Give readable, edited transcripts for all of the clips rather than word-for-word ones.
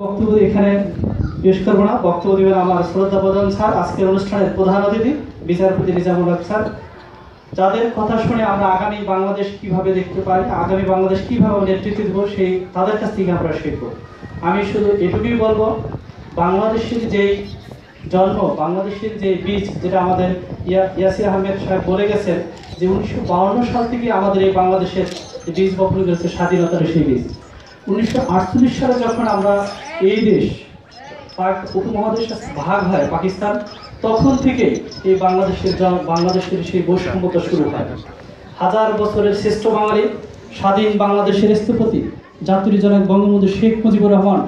বক্তব্য এখানে পেশ করবো না, বক্তব্য দেবেন আমার শ্রদ্ধা প্রধান স্যার, আজকের অনুষ্ঠানের প্রধান অতিথি বিচারপতি নিজামুল হক স্যার, যাদের কথা শুনে আমরা আগামী বাংলাদেশ কিভাবে দেখতে পারি, আগামী বাংলাদেশ কিভাবে নেতৃত্ব দেবো, সেই তাদের কাছ থেকে আমরা শিখব। আমি শুধু এটুকুই বলবো, বাংলাদেশের যেই জন্ম, বাংলাদেশের যে বীজ, যেটা আমাদের ইয়াসির আহমেদ সাহেব বলে গেছেন যে 1952 সাল থেকে আমাদের এই বাংলাদেশের বীজ বপন করেছে, স্বাধীনতার সেই বীজ। 1948 সালে যখন আমরা এই দেশ উপমহাদেশে ভাগ হয় পাকিস্তান, তখন থেকে এই বাংলাদেশের সেই বৈষম্যতা শুরু হয়। হাজার বছরের শ্রেষ্ঠ বাঙালি, স্বাধীন বাংলাদেশের স্থপতি জাতির জনক বঙ্গবন্ধু শেখ মুজিবুর রহমান,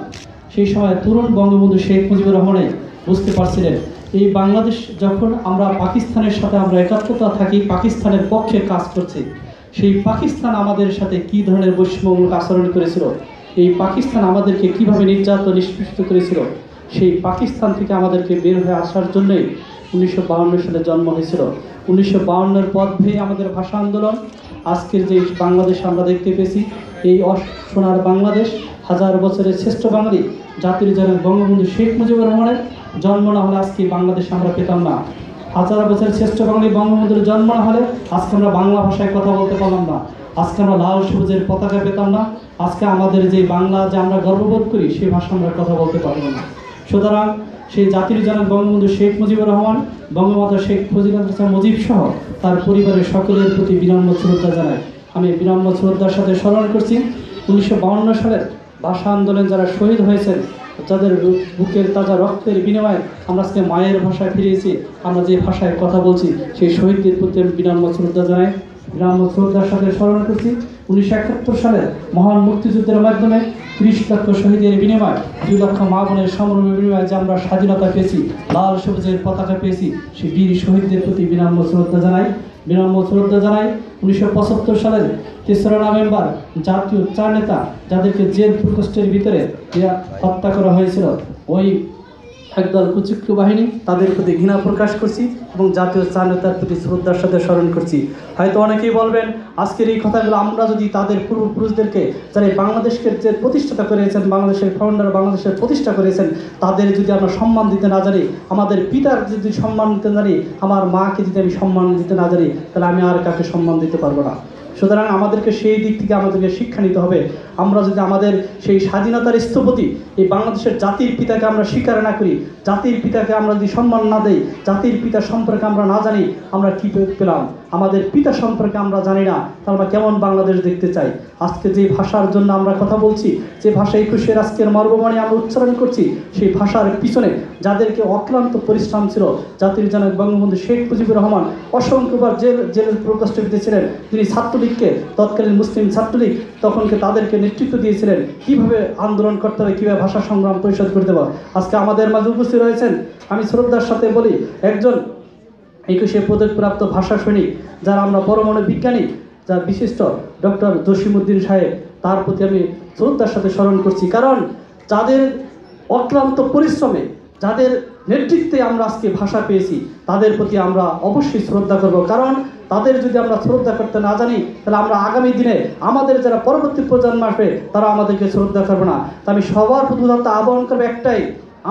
সেই সময় তরুণ বঙ্গবন্ধু শেখ মুজিবুর রহমানে বুঝতে পারছিলেন এই বাংলাদেশ যখন আমরা পাকিস্তানের সাথে আমরা একাত্মতা থাকি, পাকিস্তানের পক্ষে কাজ করছি, সেই পাকিস্তান আমাদের সাথে কি ধরনের বৈষম্যমূলক আচরণ করেছিল, এই পাকিস্তান আমাদেরকে কিভাবে নির্যাতন নিষ্পৃষ্ট করেছিল, সেই পাকিস্তান থেকে আমাদেরকে বের হয়ে আসার জন্যই 1952 সালে জন্ম হয়েছিল। 1952-এর পথ ভেয়ে আমাদের ভাষা আন্দোলন, আজকের যে বাংলাদেশ আমরা দেখতে পেয়েছি, এই সোনার বাংলাদেশ, হাজার বছরের শ্রেষ্ঠ বাঙালি জাতির জনক বঙ্গবন্ধু শেখ মুজিবুর রহমানের জন্ম না হলে আজকে বাংলাদেশ আমরা পেতাম না। হাজার বছরের শ্রেষ্ঠ বাঙালি বঙ্গবন্ধুর জন্ম না হলে আজকে আমরা বাংলা ভাষায় কথা বলতে পারলাম না, আজকে আমরা লাল সবুজের পতাকা পেতাম না, আজকে আমাদের যে বাংলা যে আমরা গর্ববোধ করি সেই ভাষা আমরা কথা বলতে পারবো না। সুতরাং সেই জাতির জনক বঙ্গবন্ধু শেখ মুজিবুর রহমান, বঙ্গমাতা শেখ মুজিব সহ তার পরিবারের সকলের প্রতি বিনম্র শ্রদ্ধা জানাই। আমি বিনম্র শ্রদ্ধার সাথে স্মরণ করছি 1952 সালের ভাষা আন্দোলনে যারা শহীদ হয়েছেন, যাদের বুকের তাজা রক্তের বিনিময়ে আমরা আজকে মায়ের ভাষায় ফিরিয়েছি, আমরা যে ভাষায় কথা বলছি, সেই শহীদদের প্রতি আমি বিনম্র শ্রদ্ধা জানাই। বিনম্র শ্রদ্ধার সাথে স্মরণ করছি 1971 সালের মহান মুক্তিযুদ্ধের মাধ্যমে 30 লক্ষ শহীদের বিনিময়ে, 2 লক্ষ মা বোনের সংগ্রামের বিনিময়ে যে আমরা স্বাধীনতা পেয়েছি, লাল সবুজের পতাকা পেয়েছি, সেই বীর শহীদদের প্রতি বিনম্র শ্রদ্ধা জানাই। 1975 সালের 3রা নভেম্বর জাতীয় 4 নেতা যাদেরকে জেল প্রকোষ্ঠের ভিতরে হত্যা করা হয়েছিল, ওই একদল কুচক্রী বাহিনী, তাদের প্রতি ঘৃণা প্রকাশ করছি এবং জাতীয় 4 নেতার প্রতি শ্রদ্ধার সাথে স্মরণ করছি। হয়তো অনেকেই বলবেন, আজকের এই কথাগুলো আমরা যদি তাদের পূর্বপুরুষদেরকে, যারা এই বাংলাদেশকে যে প্রতিষ্ঠাতা করেছেন, বাংলাদেশের ফাউন্ডার, বাংলাদেশের প্রতিষ্ঠা করেছেন, তাদের যদি আমরা সম্মান দিতে না জানি, আমাদের পিতার যদি সম্মান দিতে জানি, আমার মাকে যদি আমি সম্মান দিতে না জানি, তাহলে আমি আর কাকে সম্মান দিতে পারবো না। সুতরাং আমাদেরকে সেই দিক থেকে আমাদেরকে শিক্ষা নিতে হবে। আমরা যদি আমাদের সেই স্বাধীনতার স্থপতি, এই বাংলাদেশের জাতির পিতাকে আমরা স্বীকার না করি, জাতির পিতাকে আমরা যদি সম্মান না দেই, জাতির পিতা সম্পর্কে আমরা না জানি, আমরা কী পেলাম? আমাদের পিতা সম্পর্কে আমরা জানি না, তাহলে আমরা কেমন বাংলাদেশ দেখতে চাই? আজকে যে ভাষার জন্য আমরা কথা বলছি, যে ভাষা 21-এর আজকের মর্মবাণী আমরা উচ্চারণ করছি, সেই ভাষার পিছনে যাদেরকে অক্লান্ত পরিশ্রম ছিল, জাতির জনক বঙ্গবন্ধু শেখ মুজিবুর রহমান অসংখ্যবার জেলের প্রকোষ্ঠে ছিলেন, তিনি ছাত্রলীগকে, তৎকালীন মুসলিম ছাত্রলীগ তখনকে তাদেরকে নেতৃত্ব দিয়েছিলেন কীভাবে আন্দোলন করতে হবে, কীভাবে ভাষা সংগ্রাম পরিষদ করতে হবে। আজকে আমাদের মাঝে উপস্থিত রয়েছেন, আমি শ্রদ্ধার সাথে বলি, একজন 21-এ পদকপ্রাপ্ত ভাষা সৈনিক, যারা আমরা পরমাণু বিজ্ঞানী, যার বিশিষ্ট ডক্টর জসিমউদ্দিন সাহেব, তার প্রতি আমি শ্রদ্ধার সাথে স্মরণ করছি। কারণ যাদের অক্লান্ত পরিশ্রমে, যাদের নেতৃত্বে আমরা আজকে ভাষা পেয়েছি, তাদের প্রতি আমরা অবশ্যই শ্রদ্ধা করব। কারণ তাদের যদি আমরা শ্রদ্ধা করতে না জানি, তাহলে আমরা আগামী দিনে আমাদের যারা পরবর্তী প্রজন্ম আসবে, তারা আমাদেরকে শ্রদ্ধা করবে না। তা আমি সবার প্রতি আহ্বান করবো একটাই,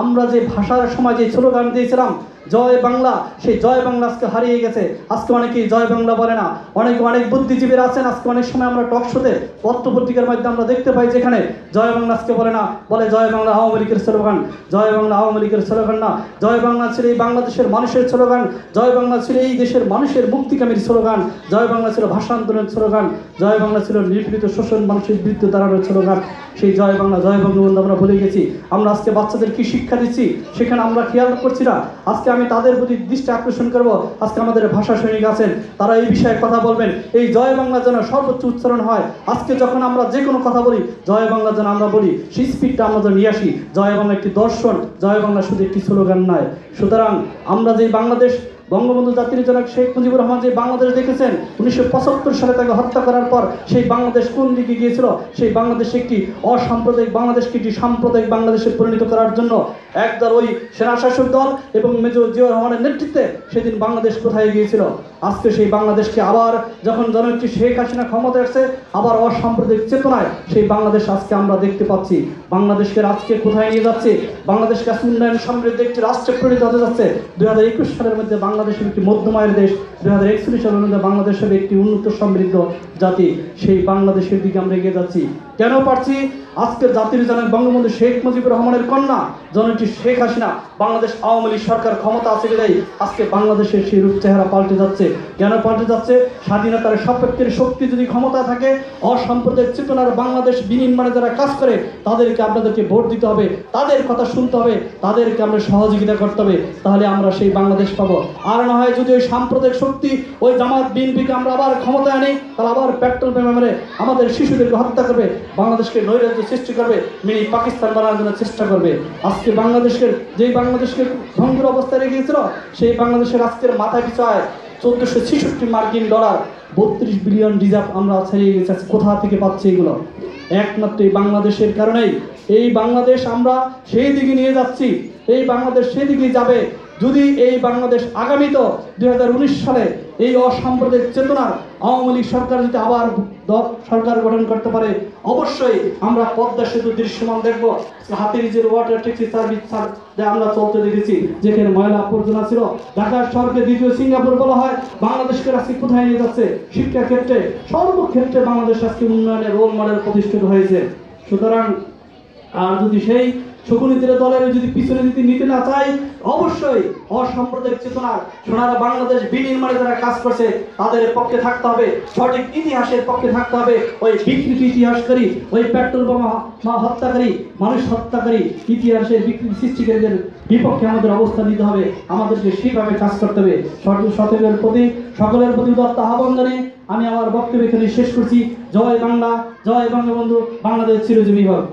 আমরা যে ভাষার সময় যে স্লোগান দিয়েছিলাম জয় বাংলা, সেই জয় বাংলা আজকে হারিয়ে গেছে। আজকে অনেকেই জয় বাংলা বলে না, অনেক বুদ্ধিজীবীরা আছেন, আজকে অনেক সময় আমরা টক শোতে, পত্র পত্রিকার মাধ্যমে আমরা দেখতে পাই যেখানে জয় বাংলা আজকে বলে না, বলে জয় বাংলা আওয়ামী লীগের স্লোগান। জয় বাংলা আওয়ামী লীগের স্লোগান না, জয় বাংলা ছিল এই বাংলাদেশের মানুষের স্লোগান, জয় বাংলা ছিল এই দেশের মানুষের মুক্তিকামীর স্লোগান, জয় বাংলা ছিল ভাষা আন্দোলনের স্লোগান, জয় বাংলা ছিল নিপীড়িত শোষণ মানুষের বিরুদ্ধে দাঁড়ানোর স্লোগান। সেই জয় বাংলা, জয় বঙ্গবন্ধু আমরা ভুলে গেছি। আমরা আজকে বাচ্চাদের কি শিক্ষা দিচ্ছি, সেখানে আমরা খেয়াল করছি না। আজকে আমি তাদের প্রতি দৃষ্টি আকর্ষণ করব, আজকে আমাদের ভাষা সৈনিক আছেন, তারা এই বিষয়ে কথা বলবেন, এই জয় বাংলা যেন সর্বোচ্চ উচ্চারণ হয়। আজকে যখন আমরা যে কোনো কথা বলি, জয় বাংলা যেন আমরা বলি, সেই স্পিডটা আমরা যেন নিয়ে আসি। জয় বাংলা একটি দর্শন, জয় বাংলা শুধু একটি স্লোগান নয়। সুতরাং আমরা যে বাংলাদেশ, বঙ্গবন্ধু জাতির জনক শেখ মুজিবুর রহমান যে বাংলাদেশ দেখেছেন, 1975 সালে তাকে হত্যা করার পর সেই বাংলাদেশ কোন দিকে গিয়েছিল? সেই বাংলাদেশ একটি অসাম্প্রদায়িক বাংলাদেশকে একটি সাম্প্রদায়িক বাংলাদেশে পরিণত করার জন্য একদল ওই সেনা শাসক দল এবং মেজর জিয়াউর রহমানের নেতৃত্বে সেদিন বাংলাদেশ কোথায় গিয়েছিল? আজকে সেই বাংলাদেশকে আবার যখন জননেত্রী শেখ হাসিনা ক্ষমতা এসেছে, আবার অসাম্প্রদায়িক চেতনায় সেই বাংলাদেশ আজকে আমরা দেখতে পাচ্ছি। বাংলাদেশকে আজকে কোথায় নিয়ে যাচ্ছে? বাংলাদেশকে আজকে উন্নয়ন সমৃদ্ধ একটি রাষ্ট্রে পরিণত হতে যাচ্ছে। 2021 সালের মধ্যে বাংলাদেশের একটি মধ্যম আয়ের দেশ, 2041 সালের মধ্যে বাংলাদেশের একটি উন্নত সমৃদ্ধ জাতি, সেই বাংলাদেশের দিকে আমরা এগিয়ে যাচ্ছি। কেন পারছি? আজকে জাতির জনক বঙ্গবন্ধু শেখ মুজিবুর রহমানের কন্যা জননেত্রী শেখ হাসিনা, বাংলাদেশ আওয়ামী লীগ সরকার ক্ষমতা আছে বিধায় আজকে বাংলাদেশের সেই রূপ চেহারা পাল্টে যাচ্ছে। কেন পাল্টে যাচ্ছে? স্বাধীনতার সপক্ষের শক্তি যদি ক্ষমতা থাকে, অসাম্প্রদায়িক চেতনার বাংলাদেশ বিনির্মাণে যারা কাজ করে তাদেরকে আপনাদেরকে ভোট দিতে হবে, তাদের কথা শুনতে হবে, তাদেরকে আমরা সহযোগিতা করতে হবে, তাহলে আমরা সেই বাংলাদেশ পাবো। আর না হয় যদি ওই সাম্প্রদায়িক শক্তি, ওই জামাত বিএনপিকে আমরা আবার ক্ষমতায় আনি, তাহলে আবার পেট্রোল বোমা মেরে আমাদের শিশুদেরকে হত্যা করবে, বাংলাদেশকে নৈরাজ্য সৃষ্টি করবে, মিনি পাকিস্তান বানানোর জন্য চেষ্টা করবে। আজকে বাংলাদেশের যেই ভঙ্গুর অবস্থায় রেখেছিল, সেই বাংলাদেশের আজকের মাথায় পিছু আয় $1466 মার্কিন, 32 বিলিয়ন রিজার্ভ আমরা ছাড়িয়ে গেছি। কোথা থেকে পাচ্ছি এগুলো? একমাত্র এই বাংলাদেশের কারণেই। এই বাংলাদেশ আমরা সেই দিকে নিয়ে যাচ্ছি, এই বাংলাদেশ সেই দিকে যাবে যদি এই বাংলাদেশ আগামীতে 2019 সালে এই অসাম্প্রদায়িক চেতনার আওয়ামী লীগ সরকার যদি আবার সরকার গঠন করতে পারে, অবশ্যই আমরা পদ্মা সেতু দৃশ্যমান দেখবো। হাতিরঝিল ওয়াটার ট্যাক্সি সার্ভিস আমরা চলতে দেখেছি, যেখানে ময়লা আবর্জনা ছিল। ঢাকা শহরকে দ্বিতীয় সিঙ্গাপুর বলা হয়। বাংলাদেশকে আজকে কোথায় নিয়ে যাচ্ছে? শিক্ষা ক্ষেত্রে, সর্বক্ষেত্রে বাংলাদেশ আজকে উন্নয়নের রোল মডেল প্রতিষ্ঠিত হয়েছে। সুতরাং আর যদি সেই শকুনিদের দলের যদি পিছনে যদি নিতে না চাই, অবশ্যই অসাম্প্রদায়িক চেতনার সোনারা বাংলাদেশ বিনির্মাণে যারা কাজ করছে তাদের পক্ষে থাকতে হবে, সঠিক ইতিহাসের পক্ষে থাকতে হবে। ওই বিকৃত ইতিহাসকারী, ওই পেট্রোল বোমা হত্যাকারী, মানুষ হত্যাকারী, ইতিহাসের বিকৃতি সৃষ্টিকারীদের বিপক্ষে আমাদের অবস্থান নিতে হবে। আমাদেরকে সেইভাবে কাজ করতে হবে। সকলের প্রতি উদাত্ত আহ্বান জানিয়ে আমি আমার বক্তব্য এখানে শেষ করছি। জয় বাংলা, জয় বঙ্গবন্ধু, বাংলাদেশ চিরজীবী হোক।